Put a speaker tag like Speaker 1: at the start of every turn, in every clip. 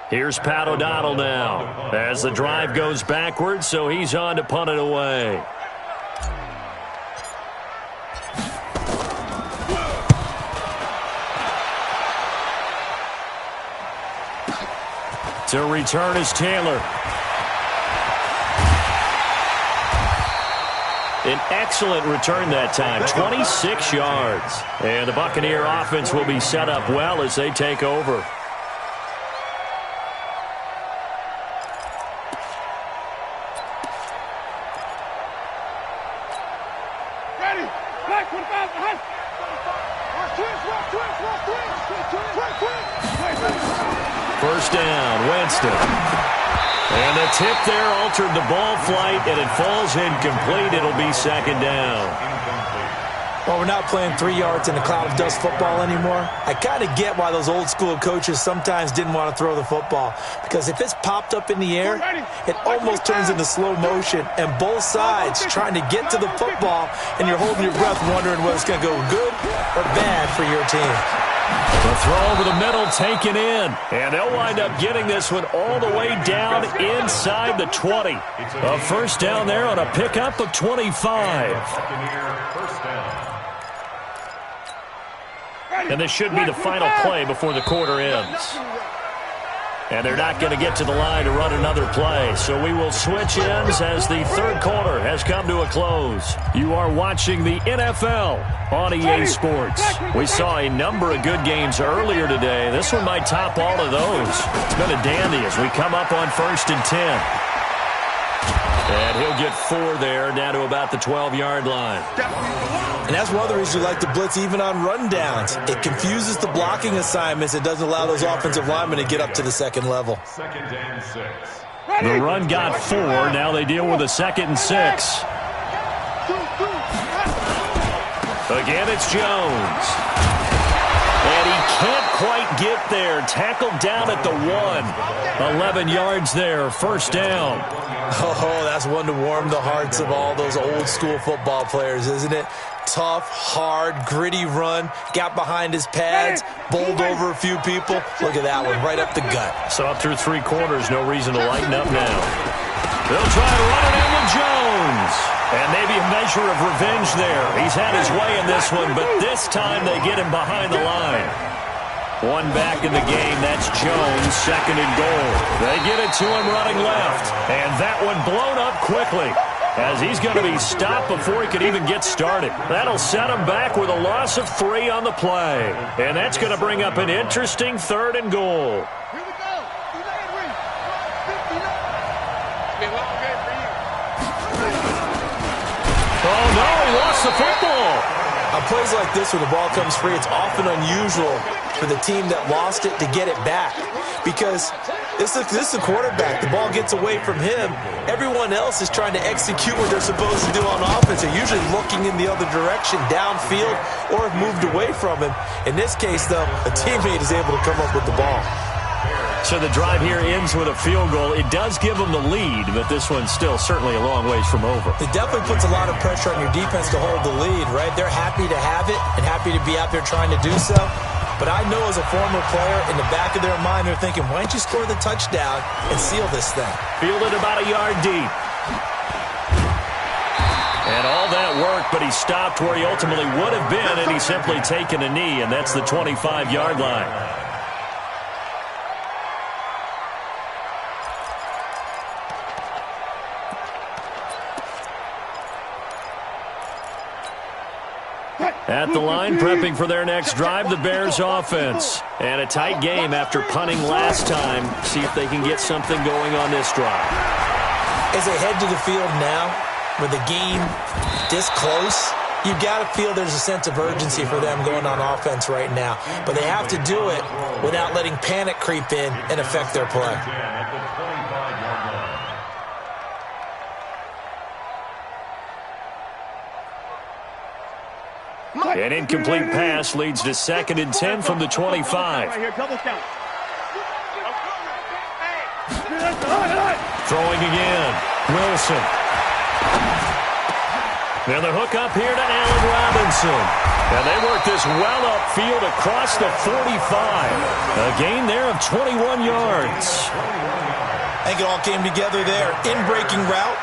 Speaker 1: Here's Pat O'Donnell now as the drive goes backwards, so he's on to punt it away. To return is Taylor. An excellent return that time, 26 yards. And the Buccaneer offense will be set up well as they take over. First down, Winston. And the tip there altered the ball flight, and it falls incomplete. It'll be second down.
Speaker 2: Well, we're not playing 3 yards in a cloud of dust football anymore. I kind of get why those old school coaches sometimes didn't want to throw the football. Because if it's popped up in the air, it almost turns into slow motion. And both sides trying to get to the football, and you're holding your breath wondering whether it's going to go good or bad for your team.
Speaker 1: The throw over the middle taken in. And they'll wind up getting this one all the way down inside the 20. A first down there on a pickup of 25. And this should be the final play before the quarter ends. And they're not going to get to the line to run another play. So we will switch ends as the third quarter has come to a close. You are watching the NFL on EA Sports. We saw a number of good games earlier today. This one might top all of those. It's been a dandy as we come up on 1st and 10. And he'll get 4 there, down to about the 12-yard line.
Speaker 2: And that's one of the reasons we like to blitz even on rundowns. It confuses the blocking assignments. It doesn't allow those offensive linemen to get up to the second level.
Speaker 3: Second and 6.
Speaker 1: The run got 4. Now they deal with a 2nd and 6. Again, it's Jones. And he can't quite get there. Tackled down at the 1. 11 yards there. First down.
Speaker 2: Oh, that's one to warm the hearts of all those old school football players, isn't it? Tough, hard, gritty run. Got behind his pads. Bowled over a few people. Look at that one, right up the gut.
Speaker 1: So up through 3 quarters, no reason to lighten up now. They'll try to run it in with Jones. And maybe a measure of revenge there. He's had his way in this one, but this time they get him behind the line. One back in the game, that's Jones, 2nd and goal. They get it to him running left. And that one blown up quickly as he's going to be stopped before he could even get started. That'll set him back with a loss of 3 on the play. And that's going to bring up an interesting 3rd and goal. Oh, no, he lost the football.
Speaker 2: On plays like this where the ball comes free, it's often unusual for the team that lost it to get it back. Because this is a quarterback. The ball gets away from him. Everyone else is trying to execute what they're supposed to do on offense. They're usually looking in the other direction, downfield, or have moved away from him. In this case, though, a teammate is able to come up with the ball.
Speaker 1: So the drive here ends with a field goal. It does give them the lead, but this one's still certainly a long ways from over.
Speaker 2: It definitely puts a lot of pressure on your defense to hold the lead, right? They're happy to have it and happy to be out there trying to do so. But I know as a former player, in the back of their mind, they're thinking, why don't you score the touchdown and seal this thing?
Speaker 1: Fielded about a yard deep. And all that work, but he stopped where he ultimately would have been, and he's simply taken a knee, and that's the 25-yard line. At the line, prepping for their next drive, the Bears offense. And a tight game after punting last time. See if they can get something going on this drive.
Speaker 2: As they head to the field now, with the game this close, you've got to feel there's a sense of urgency for them going on offense right now. But they have to do it without letting panic creep in and affect their play.
Speaker 1: An incomplete pass leads to 2nd and 10 from the 25. Throwing again. Wilson. And the hook up here to Allen Robinson. And they work this well upfield across the 45. A gain there of 21 yards.
Speaker 2: I think it all came together there. In-breaking route,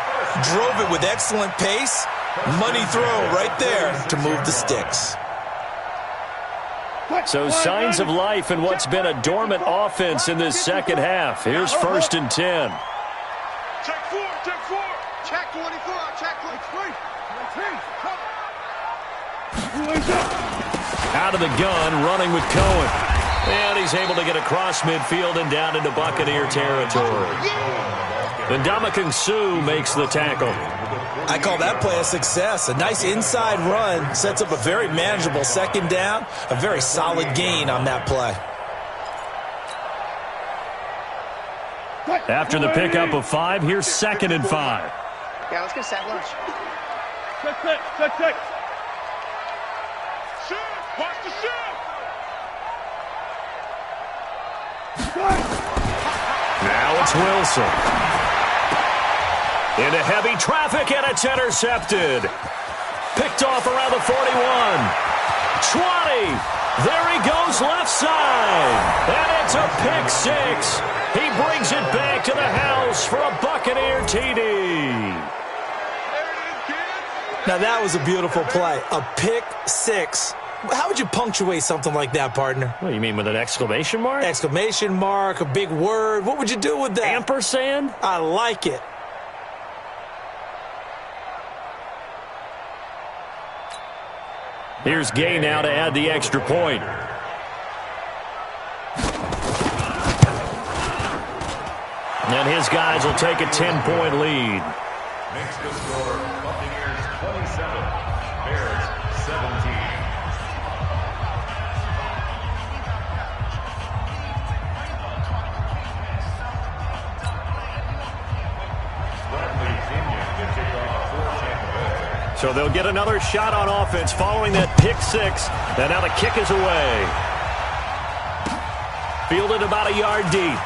Speaker 2: drove it with excellent pace. Money throw right there to move the sticks.
Speaker 1: So signs of life in what's been a dormant offense in this second half. Here's 1st and 10.
Speaker 3: Check 4, check 4. Check 24, check 23.
Speaker 1: Out of the gun, running with Cohen. And he's able to get across midfield and down into Buccaneer territory. And Ndamukong Suh makes the tackle.
Speaker 2: I call that play a success. A nice inside run sets up a very manageable second down. A very solid gain on that play.
Speaker 1: After the pickup of 5, here's 2nd and 5.
Speaker 4: Yeah, let's get sack lunch.
Speaker 3: Check. Shift, watch the shift.
Speaker 1: Now it's Wilson. Into heavy traffic, and it's intercepted. Picked off around the 41. 20. There he goes left side. And it's a pick 6. He brings it back to the house for a Buccaneer TD.
Speaker 2: Now that was a beautiful play. A pick 6. How would you punctuate something like that, partner?
Speaker 1: What do you mean, with an exclamation mark?
Speaker 2: Exclamation mark, a big word. What would you do with that?
Speaker 1: Ampersand?
Speaker 2: I like it.
Speaker 1: Here's Gay now to add the extra point. And his guys will take a 10-point lead.
Speaker 5: Makes the score Buccaneers 27, Bears 17.
Speaker 1: So they'll get another shot on offense following that pick 6. And now the kick is away. Fielded about a yard deep.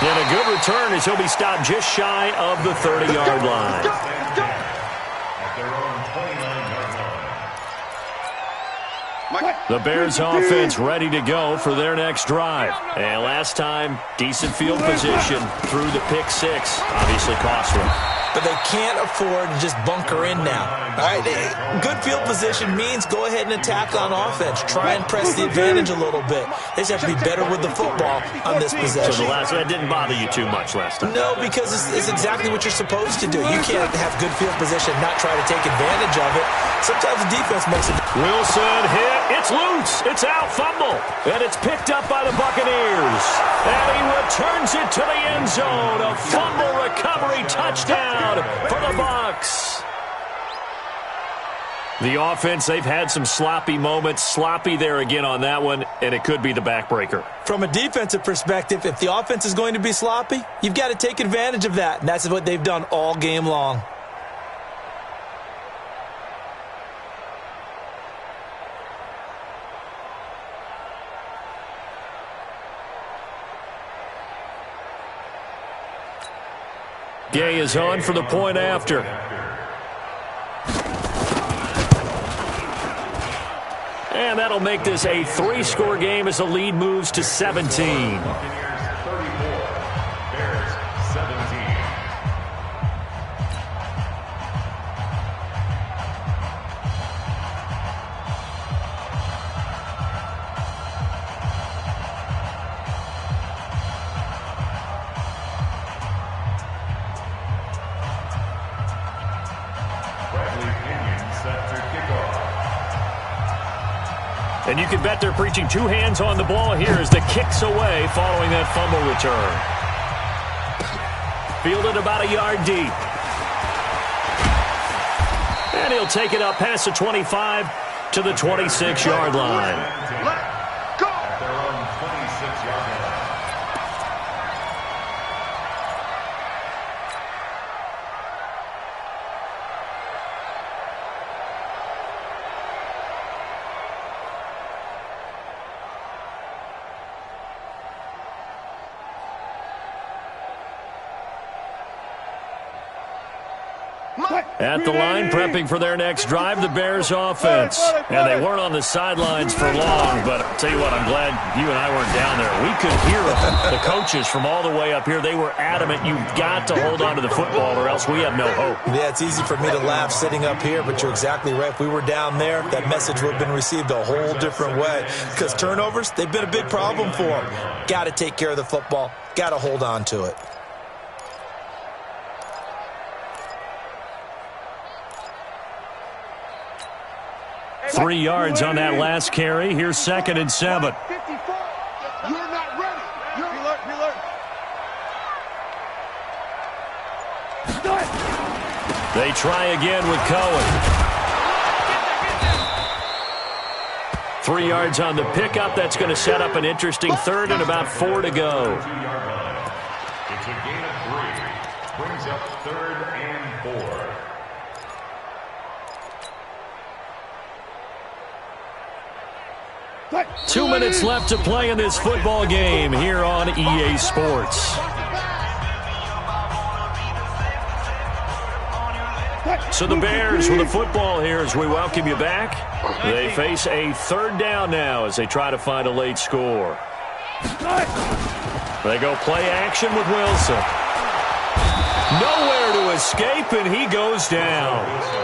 Speaker 1: And a good return as he'll be stopped just shy of the 30-yard line.
Speaker 5: At their own 29-yard line.
Speaker 1: The Bears offense ready to go for their next drive. And last time, decent field position through the pick 6. Obviously costly.
Speaker 2: But they can't afford to just bunker in now. All right, good field position means go ahead and attack on offense. Try and press the advantage a little bit. They just have to be better with the football on this possession.
Speaker 1: So that didn't bother you too much last time?
Speaker 2: No, because it's exactly what you're supposed to do. You can't have good field position and not try to take advantage of it. Sometimes the defense makes it.
Speaker 1: Wilson hit. It's loose. It's out. Fumble. And it's picked up by the Buccaneers. And he returns it to the end zone. A fumble recovery touchdown for the Bucs. The offense, they've had some sloppy moments. Sloppy there again on that one, and it could be the backbreaker.
Speaker 2: From a defensive perspective, if the offense is going to be sloppy, you've got to take advantage of that, and that's what they've done all game long.
Speaker 1: Gay is on for the point after. And that'll make this a 3-score game as the lead moves to 17.
Speaker 5: Buccaneers 34, Bears 17.
Speaker 1: And you can bet they're preaching 2 hands on the ball here as the kick's away following that fumble return. Fielded about a yard deep. And he'll take it up past the 25 to the 26-yard line.
Speaker 3: Let go.
Speaker 5: At their own 26-yard line.
Speaker 1: At the line, prepping for their next drive, the Bears offense. And they weren't on the sidelines for long, but I'll tell you what, I'm glad you and I weren't down there. We could hear them. The coaches from all the way up here, they were adamant, you've got to hold on to the football or else we have no hope.
Speaker 2: Yeah, it's easy for me to laugh sitting up here, but you're exactly right. If we were down there, that message would have been received a whole different way. Because turnovers, they've been a big problem for them. Got to take care of the football. Got to hold on to it.
Speaker 1: Three yards on that last carry. Here's 2nd and 7.
Speaker 3: 54. You're not ready. Reload.
Speaker 1: They try again with Cohen. 3 yards on the pickup. That's going to set up an interesting 3rd and about 4 to go.
Speaker 5: It's a gain of 3. Brings up 3rd and 4.
Speaker 1: 2 minutes left to play in this football game here on EA Sports. So the Bears with the football here as we welcome you back. They face a 3rd down now as they try to find a late score. They go play action with Wilson. Nowhere to escape, and he goes down.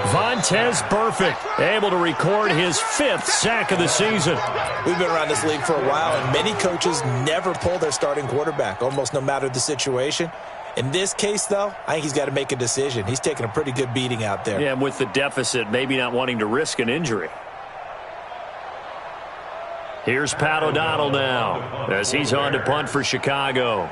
Speaker 1: Vontaze Burfict able to record his 5th sack of the season.
Speaker 2: We've been around this league for a while, and many coaches never pull their starting quarterback, almost no matter the situation. In this case, though, I think he's got to make a decision. He's taking a pretty good beating out there.
Speaker 1: Yeah, and with the deficit, maybe not wanting to risk an injury. Here's Pat O'Donnell now as he's on to punt for Chicago.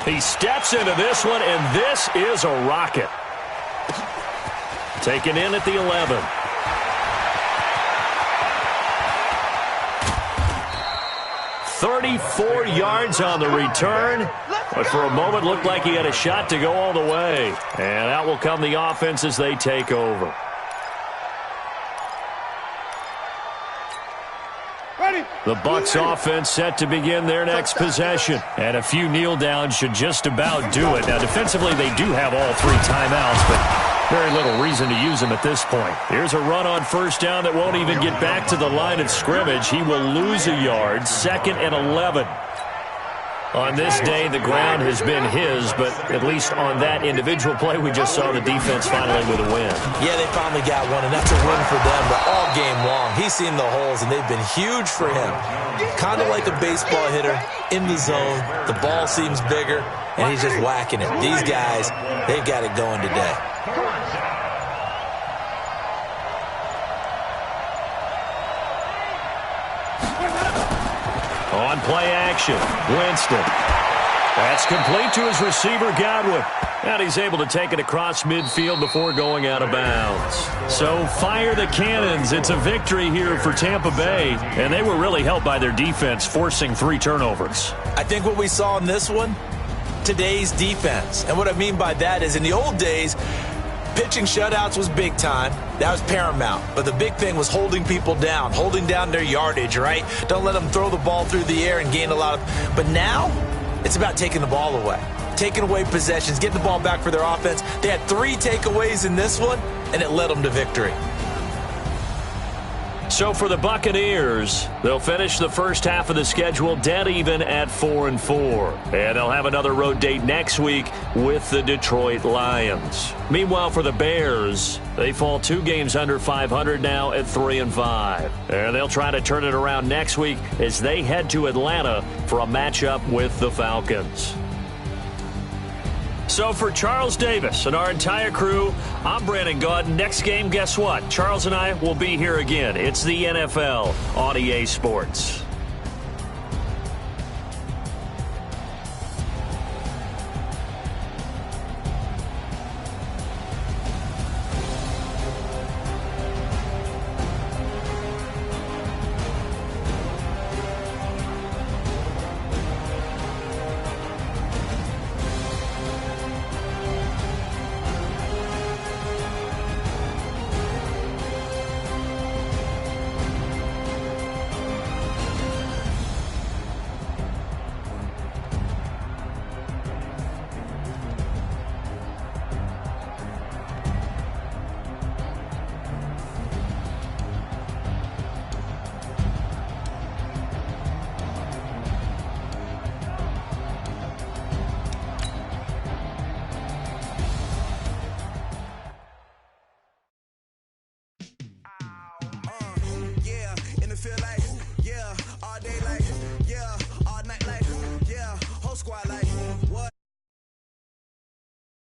Speaker 1: He steps into this one, and this is a rocket. Taken in at the 11. "34 yards on the return, but for a moment looked like he had a shot to go all the way. And out will come the offense as they take over. The Bucs offense set to begin their next possession. And a few kneel downs should just about do it. Now, defensively, they do have all 3 timeouts, but very little reason to use them at this point. Here's a run on 1st down that won't even get back to the line of scrimmage. He will lose a yard, 2nd and 11. On this day, the ground has been his, but at least on that individual play, we just saw the defense finally with a win.
Speaker 2: Yeah, they finally got one, and that's a win for them, but all game long, he's seen the holes, and they've been huge for him. Kind of like a baseball hitter in the zone. The ball seems bigger, and he's just whacking it. These guys, they got it going today.
Speaker 1: On play action, Winston. That's complete to his receiver, Godwin. And he's able to take it across midfield before going out of bounds. So fire the cannons. It's a victory here for Tampa Bay. And they were really helped by their defense, forcing 3 turnovers.
Speaker 2: I think what we saw in this one, today's defense. And what I mean by that is in the old days, pitching shutouts was big time. That was paramount. But the big thing was holding people down, holding down their yardage, right? Don't let them throw the ball through the air and gain a lot of... But now, it's about taking the ball away. Taking away possessions, getting the ball back for their offense. They had 3 takeaways in this one, and it led them to victory.
Speaker 1: So for the Buccaneers, they'll finish the first half of the schedule dead even at 4-4. And they'll have another road date next week with the Detroit Lions. Meanwhile, for the Bears, they fall 2 games under 500 now at 3-5. And they'll try to turn it around next week as they head to Atlanta for a matchup with the Falcons. So for Charles Davis and our entire crew, I'm Brandon Gaudin. Next game, guess what? Charles and I will be here again. It's the NFL on EA Sports.
Speaker 6: feel like